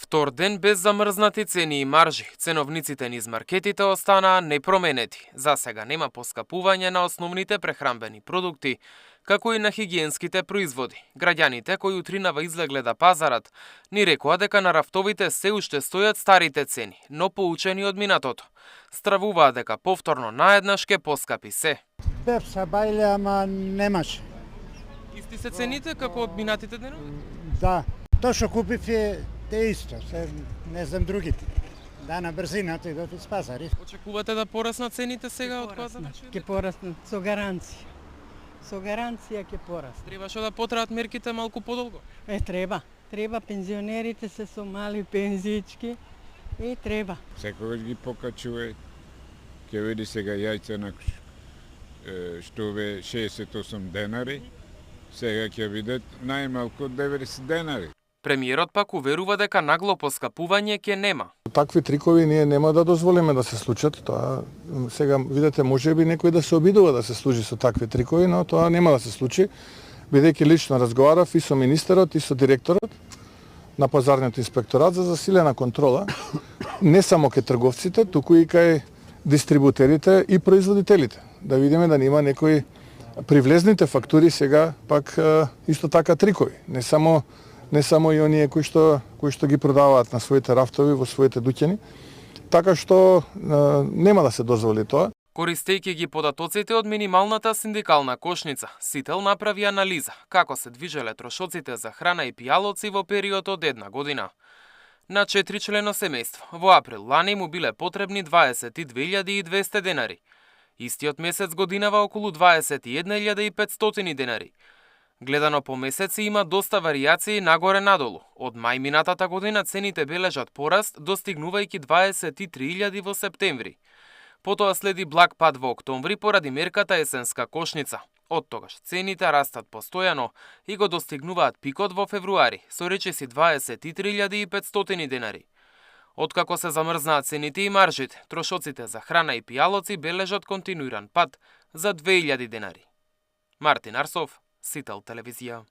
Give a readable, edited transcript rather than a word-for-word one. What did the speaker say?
Втор ден без замрзнати цени и маржи, ценовниците низ маркетите останаа непроменети. За сега нема поскапување на основните прехранбени продукти, како и на хигиенските производи. Граѓаните кои утринава излегле да пазарат, ни рекоа дека на рафтовите се уште стојат старите цени, но поучени од минатото. Стравуваат дека повторно наеднаш ке поскапи се. Бев са бајле, ама немаше. Исти се цените како од минатите денови? Да, тоа што купив е исто, се не знам другите. Да, на брзината идов из пазари. Очекувате да пораснат цените сега од пазарот? Ке пораснат со гаранција. Со гаранција ке пораснат. Требаше да потраат мерките малку подолго? Треба. Треба, пензионерите се со мали пензички и треба. Секогаш ги покачува. Ке види сега јајца на што бе 68 денари. Сега ќе видат најмалку 90 денари. Премиерот пак уверува дека нагло поскапување ќе нема. Такви трикови ние нема да дозволиме да се случат. Тоа сега видите можеби некој да се обидува да се служи со такви трикови, но тоа нема да се случи, бидејќи лично разговарав и со министерот и со директорот на пазарниот инспекторат за засилена контрола, не само кај трговците, туку и кај дистрибутерите и производителите. Да видиме да нема некои привлезните фактури сега пак исто така трикови, не само и оние кои што ги продаваат на своите рафтови во своите дуќани, така што нема да се дозволи тоа. Користејќи ги податоците од минималната синдикална кошница, Сител направи анализа како се движеле трошоците за храна и пијалоци во период од една година. На 4-члено семејство во април лани му биле потребни 22.200 денари. Истиот месец годинава околу 21.500 денари. Гледано по месеци има доста варијации нагоре-надолу. Од мај минатата година цените бележат пораст, достигнувајќи 23.000 во септември. Потоа следи благ пад во октомври поради мерката есенска кошница. Од тогаш цените растат постојано и го достигнуваат пикот во февруари, со речиси 23.500 денари. Откако се замрзнаа цените и маржите, трошоците за храна и пијалоци бележат континуиран пад за 2000 денари. Мартин Арсов, Сител телевизија.